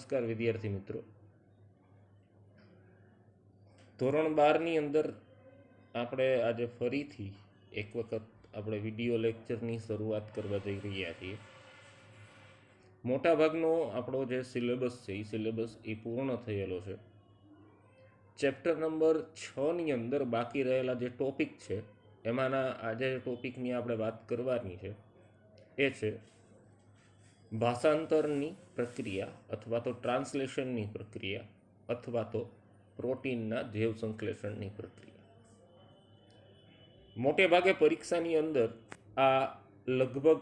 નમસ્કાર વિદ્યાર્થી મિત્રો, ધોરણ 12ની અંદર આપણે આજે ફરીથી એક વખત આપણે વિડીયો લેક્ચરની શરૂઆત કરવા જઈ રહ્યા છીએ. મોટાભાગનો આપણો જે સિલેબસ છે એ સિલેબસ પૂર્ણ થયેલો છે. ચેપ્ટર નંબર 6ની અંદર બાકી રહેલા જે ટોપિક છે એમાંના આજે ટોપિકની આપણે વાત કરવાની છે એ છે ભાષાંતરની પ્રક્રિયા અથવા તો ટ્રાન્સલેશનની પ્રક્રિયા અથવા તો પ્રોટીનના જૈવ સંશ્લેષણની પ્રક્રિયા. મોટે ભાગે પરીક્ષાની અંદર આ લગભગ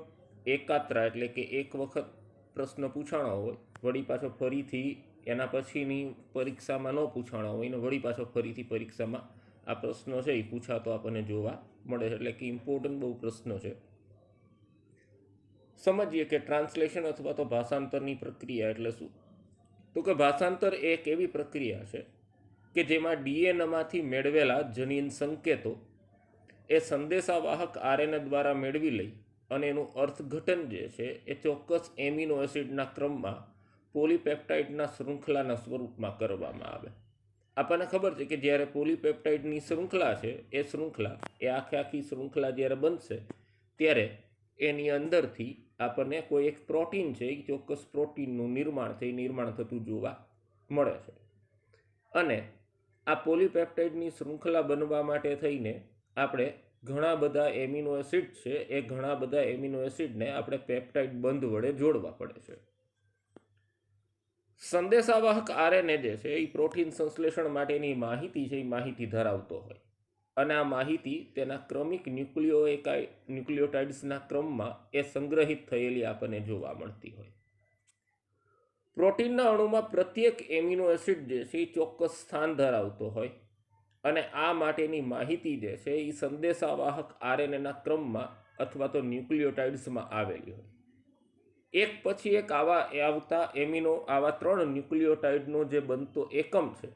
એકાત્રા એટલે કે એક વખત પ્રશ્ન પૂછાણો હોય, વળી પાછો ફરીથી એના પછીની પરીક્ષામાં ન પૂછાણો હોય ને વળી પાછો ફરીથી પરીક્ષામાં આ પ્રશ્નો છે એ પૂછાતો આપણને જોવા મળે છે. એટલે કે ઇમ્પોર્ટન્ટ બહુ પ્રશ્નો છે. સમજીએ કે ટ્રાન્સલેશન અથવા તો ભાષાંતરની પ્રક્રિયા એટલે શું. તો કે ભાષાંતર એક એવી પ્રક્રિયા છે કે જેમાં ડીએનએમાંથી મેળવેલા જનીન સંકેતો એ સંદેશાવાહક આરએનએ દ્વારા મેળવી લઈ અને એનું અર્થઘટન જે છે એ ચોક્કસ એમિનો એસિડના ક્રમમાં પોલીપેપ્ટાઇડના શૃંખલાના સ્વરૂપમાં કરવામાં આવે. આપણને ખબર છે કે જ્યારે પોલીપેપ્ટાઇડની શૃંખલા છે એ આખી શૃંખલા જ્યારે બનશે ત્યારે એની અંદરથી આપણને કોઈ એક પ્રોટીન છે એ ચોક્કસ પ્રોટીનનું નિર્માણ થતું જોવા મળે છે. અને આ પોલીપેપ્ટાઇડની શૃંખલા બનવા માટે થઈને આપણે ઘણા બધા એમિનો એસિડ છે એ ઘણા બધા એમિનો એસિડને આપણે પેપ્ટાઇડ બંધ વડે જોડવા પડે છે. સંદેશાવાહક આરએનએ જે છે એ પ્રોટીન સંશ્લેષણ માટેની માહિતી છે એ માહિતી ધરાવતો હોય અને આ માહિતી તેના ક્રમિક ન્યુક્લિયોટાઇડ્સના ક્રમમાં એ સંગ્રહિત થયેલી આપણને જોવા મળતી હોય. પ્રોટીનના અણુમાં પ્રત્યેક એમિનો એસિડ જે છે એ ચોક્કસ સ્થાન ધરાવતો હોય અને આ માટેની માહિતી જે છે એ સંદેશાવાહક આરએનએના ક્રમમાં અથવા તો ન્યુક્લિયોટાઇડ્સમાં આવેલી હોય. એક પછી એક આવા 3 ન્યુક્લિયોટાઇડનો જે બનતો એકમ છે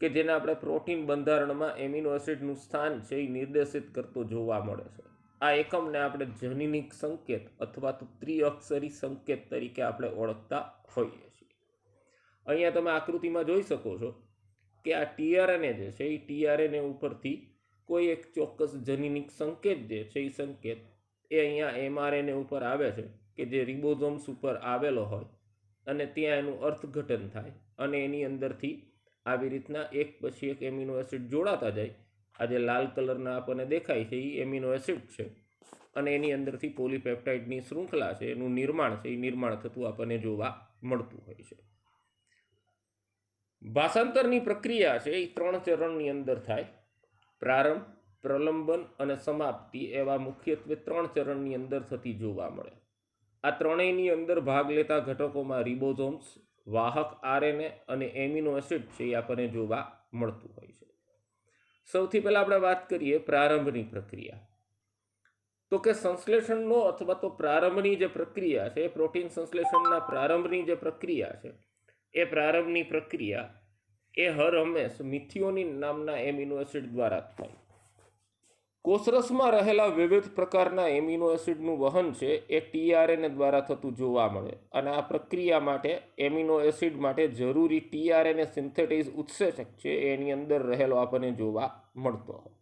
કે જેને આપણે પ્રોટીન બંધારણમાં એમિનો એસિડનું સ્થાન છે એ નિર્દેશિત કરતો જોવા મળે છે. આ એકમને આપણે જનીનિક સંકેત અથવા તો ત્રિઅક્ષરી સંકેત તરીકે આપણે ઓળખતા હોઈએ છીએ. અહીંયા તમે આકૃતિમાં જોઈ શકો છો કે આ ટીઆરએનએ જે છે એ ટીઆરએનએ ઉપરથી કોઈ એક ચોક્કસ જનીનિક સંકેત જે છે એ સંકેત એ અહીંયા એમઆરએનએ ઉપર આવે છે કે જે રિબોઝોમ્સ ઉપર આવેલો હોય અને ત્યાં એનું અર્થઘટન થાય અને એની અંદરથી આવી રીતના એક પછી એક એમિનો એસિડ જોડાતા જાય. આ જે લાલ કલરના આપણને દેખાય છે એ એમિનો એસિડ છે અને એની અંદરથી પોલીપેપ્ટાઇડની શૃંખલા છે એનું નિર્માણ થતું આપણને જોવા મળતું હોય છે. ભાષાંતરની પ્રક્રિયા છે એ 3 ચરણની અંદર થાય. પ્રારંભ, પ્રલંબન અને સમાપ્તિ એવા મુખ્યત્વે 3 ચરણની અંદર થતી જોવા મળે. આ ત્રણેયની અંદર ભાગ લેતા ઘટકોમાં રિબોઝોમ્સ, વાહક આરએનએ અને એમિનો એસિડ છે એ આપણને જોવા મળતું હોય છે. સૌથી પહેલા આપણે વાત કરીએ પ્રારંભની પ્રક્રિયા. તો કે સંશ્લેષણનો અથવા તો પ્રારંભની જે પ્રક્રિયા છે પ્રોટીન સંશ્લેષણના પ્રારંભની જે પ્રક્રિયા છે એ પ્રારંભની પ્રક્રિયા એ હર હંમેશ મિથિયોનિન નામના એમિનો એસિડ દ્વારા થાય. કોષરસમાં રહેલા વિવિધ પ્રકારના એમિનો એસિડનું વહન છે એ ટીઆરએનએ દ્વારા થતું જોવા મળે અને આ પ્રક્રિયા માટે એમિનો એસિડ માટે જરૂરી ટીઆરએનએ સિન્થેટેઝ ઉત્સેચક છે એની અંદર રહેલો આપણને જોવા મળતો હોય.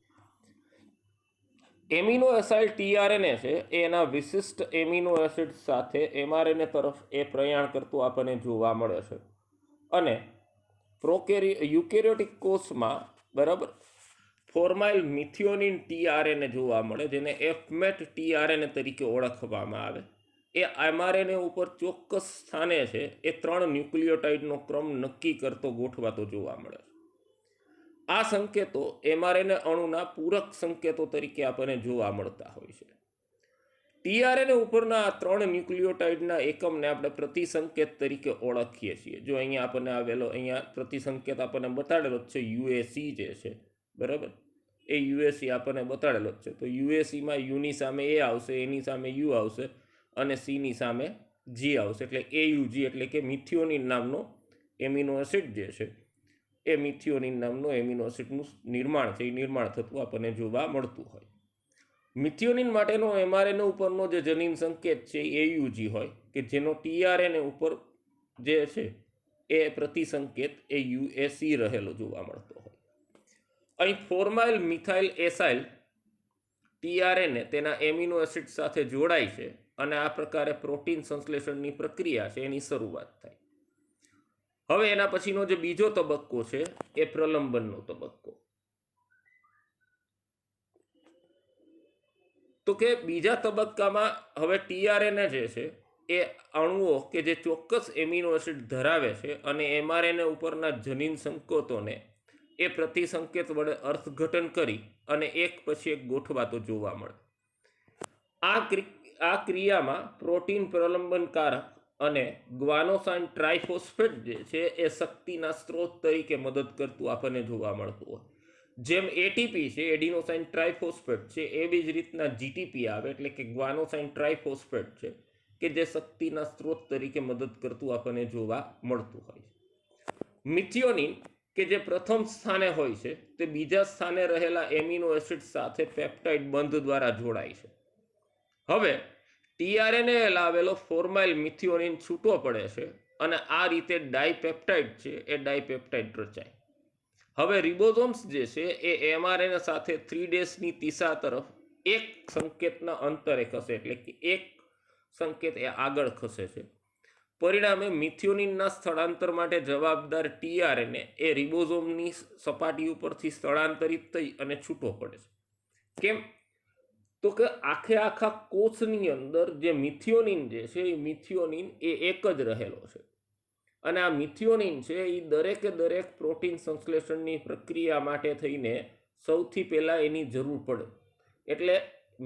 એમિનો એસાઇલ ટીઆરએનએ છે એ એના વિશિષ્ટ એમિનો એસિડ સાથે એમઆરએનએ તરફ એ પ્રયાણ કરતું આપણને જોવા મળે છે અને યુકેરિયોટિક કોષમાં ફોર્માઇલ મિથિયોનિન ટીઆરએનએ જોવા મળે જેને એફમેટ ટીઆરએનએ તરીકે ઓળખવામાં આવે. એ એમઆરએનએ ઉપર ચોક્કસ સ્થાને છે એ 3 ન્યુક્લિયોટાઇડનો ક્રમ નક્કી કરતો ગોઠવાતો જોવા મળે છે. આ સંકેતો એમઆરએનએ અણુના પૂરક સંકેતો તરીકે આપણને જોવા મળતા હોય છે. ટીઆરએનએ ઉપરના આ 3 ન્યુક્લિયોટાઇડના એકમને આપણે પ્રતિસંકેત તરીકે ઓળખીએ છીએ. જો અહીંયા આપણને અહીંયા પ્રતિસંકેત આપણને બતાડેલો જ છે યુએસી જે છે બરાબર, એ યુએસી આપણને બતાડેલો જ છે. તો યુએસીમાં યુની સામે એ આવશે, એની સામે યુ આવશે અને સીની સામે જી આવશે. એટલે એયુજી એટલે કે મિથિયોનિન નામનો એમિનો એસિડ જે છે એ મિથિયોનિન નામનો એમિનો એસિડનું નિર્માણ થતું આપણને જોવા મળતું હોય. મિથિયોનિન માટેનો એમઆરએનએ ઉપરનો જે જનીન સંકેત છે એ એયુજી હોય કે જેનો ટીઆરએનએ ઉપર જે છે એ પ્રતિસંકેત એ યુએસી રહેલો જોવા મળતો હોય. અહીં ફોર્માઇલ મિથાઇલ એસાઇલ ટીઆરએનએ તેના એમિનો એસિડ સાથે જોડાય છે અને આ પ્રકારે પ્રોટીન સંશ્લેષણની પ્રક્રિયા છે એની શરૂઆત થાય. હવે એના પછીનો જે બીજો તબક્કો છે એ પ્રલંબનનો તબક્કો. તો કે બીજા તબક્કામાં હવે ટીઆરએનએ જે છે એ અણુઓ કે જે ચોક્કસ એમિનો એસિડ ધરાવે છે અને એમઆરએનએ ઉપરના જનીન સંકેતોને એ પ્રતિસંકેત વડે અર્થઘટન કરી અને એક પછી એક ગોઠવાતો જોવા મળે. આ ક્રિયામાં પ્રોટીન પ્રલંબનકારક અને ગ્વાનોસાઇન ટ્રાઇફોસ્ફેટ જે છે એ શક્તિના સ્ત્રોત તરીકે મદદ કરતું આપણને જોવા મળતું હોય. જેમ એટીપી છે, એડિનોસાઇન ટ્રાઇફોસ્ફેટ છે, એવી જ રીતના જીટીપી આવે એટલે કે ગ્વાનોસાઇન ટ્રાઇફોસ્ફેટ છે કે જે શક્તિના સ્ત્રોત તરીકે મદદ કરતું આપણને જોવા મળતું હોય. મિથિયોનિન કે જે પ્રથમ સ્થાને હોય છે તે બીજા સ્થાને રહેલા એમિનો એસિડ સાથે પેપ્ટાઇડ બંધ દ્વારા જોડાય છે. હવે ટીઆરએનએ લાવેલો ફોર્માઇલ મિથિયોનિન છૂટો પડે છે અને આ રીતે ડાયપેપ્ટાઇડ છે એ ડાયપેપ્ટાઇડ રચાય. હવે રિબોઝોમ્સ જે છે એ એમઆરએનએ સાથે 3' દિશા તરફ એક સંકેતના અંતરે ખસે એટલે કે એક સંકેત એ આગળ ખસે છે. પરિણામે મિથિયોનિનના સ્થળાંતર માટે જવાબદાર ટીઆરએનએ એ રિબોઝોમની સપાટી ઉપરથી સ્થળાંતરિત થઈ અને છૂટો પડે છે. કેમ? તો કે આખા કોષની અંદર જે મિથિયોનિન જે છે એ મિથિયોનિન એ એક જ રહેલો છે અને આ મિથિયોનિન છે એ દરેક પ્રોટીન સંશ્લેષણની પ્રક્રિયા માટે થઈને સૌથી પહેલાં એની જરૂર પડે. એટલે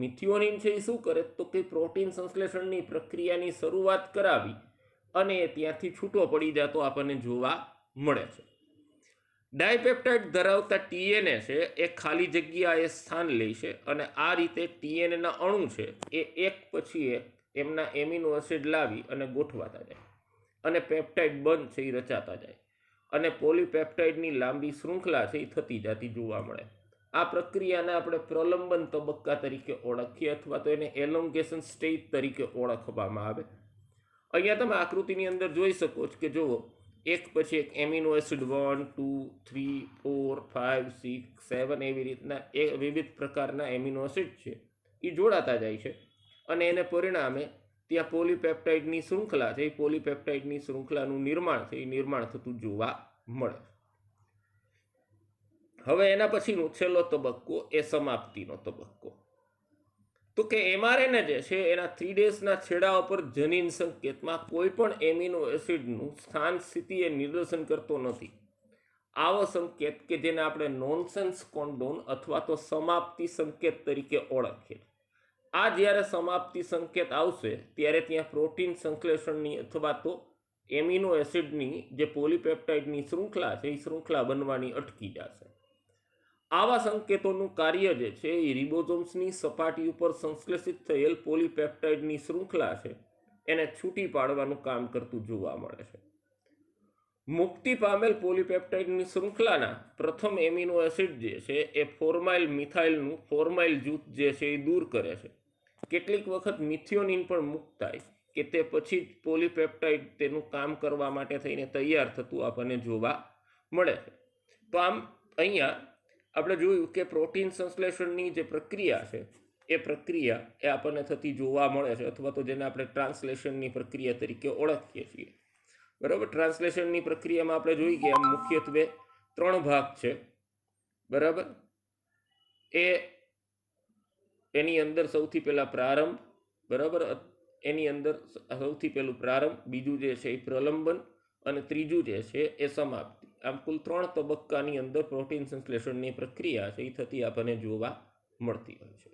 મિથિયોનિન છે એ શું કરે તો કે પ્રોટીન સંશ્લેષણની પ્રક્રિયાની શરૂઆત કરાવી અને ત્યાંથી છૂટો પડી જતો આપણને જોવા મળે છે. ડાયપેપ્ટાઇડ ધરાવતા ટીએનએ છે એ ખાલી જગ્યાએ સ્થાન લે છે અને આ રીતે ટીએનએના અણુ છે એ એક પછી એક એમના એમિનો એસિડ લાવી અને ગોઠવાતા જાય અને પેપ્ટાઇડ બંધ છે એ રચાતા જાય અને પોલીપેપ્ટાઇડની લાંબી શૃંખલા છે એ થતી જતી જોવા મળે. આ પ્રક્રિયાને આપણે પ્રલંબન તબક્કા તરીકે ઓળખીએ અથવા તો એને એલોંગેશન સ્ટેજ તરીકે ઓળખવામાં આવે. અહીંયા તમે આકૃતિની અંદર જોઈ શકો છો કે જુઓ એક પછી એક એમિનો એસિડ 1, 2, 3, 4, 5, 6, 7 એવી રીતના એ વિવિધ પ્રકારના એમિનો એસિડ છે એ જોડાતા જાય છે અને એને પરિણામે ત્યાં પોલીપેપ્ટાઇડની શૃંખલા છે એ પોલીપેપ્ટાઇડની શૃંખલાનું નિર્માણ છે એ નિર્માણ થતું જોવા મળે. હવે એના પછીનો છેલ્લો તબક્કો એ સમાપ્તિનો તબક્કો. તો કે એમઆરએનએ જે છે એના 3' છેડા ઉપર જનીન સંકેતમાં કોઈ પણ એમિનો એસિડનું સ્થાન સ્થિતિએ નિદર્શન કરતો નથી. આવો સંકેત કે જેને આપણે નોનસેન્સ કોન્ડોન અથવા તો સમાપ્તિ સંકેત તરીકે ઓળખીએ. આ જ્યારે સમાપ્તિ સંકેત આવશે ત્યારે ત્યાં પ્રોટીન સંશ્લેષણની અથવા તો એમિનો એસિડની જે પોલીપેપ્ટાઇડની શૃંખલા છે એ શૃંખલા બનવાની અટકી જશે. આવા સંકેતોનું કાર્ય જે છે એ રિબોઝોમ્સની સપાટી ઉપર સંશ્લેષિત થયેલ પોલીપેપ્ટાઇડની શૃંખલા છે એને છૂટી પાડવાનું કામ કરતું જોવા મળે છે. મુક્તિ પામેલ પોલીપેપ્ટાઇડની શૃંખલાના પ્રથમ એમિનો એસિડ જે છે એ ફોર્માઇલ મિથાઇલનું ફોર્માઇલ જૂથ જે છે એ દૂર કરે છે. કેટલીક વખત મિથિયોનિન પણ મુક્ત થાય કે તે પછી જ પોલીપેપ્ટાઇડ તેનું કામ કરવા માટે થઈને તૈયાર થતું આપણને જોવા મળે છે. તો આમ અહીંયા આપણે જોયું કે પ્રોટીન સંશ્લેષણની જે પ્રક્રિયા છે એ પ્રક્રિયા એ આપણને થતી જોવા મળે છે અથવા તો જેને આપણે ટ્રાન્સલેશનની પ્રક્રિયા તરીકે ઓળખીએ છીએ. બરાબર. ટ્રાન્સલેશનની પ્રક્રિયામાં આપણે જોઈ કે આમ મુખ્યત્વે 3 ભાગ છે. બરાબર. એની અંદર સૌથી પહેલા પ્રારંભ, બરાબર, એની અંદર સૌથી પહેલું પ્રારંભ, બીજું જે છે એ પ્રલંબન અને ત્રીજું જે છે એ સમાપ્તિ. આમ કુલ 3 તબક્કાની અંદર પ્રોટીન સંશ્લેષણની પ્રક્રિયા છે એ થતી આપણને જોવા મળતી હોય છે.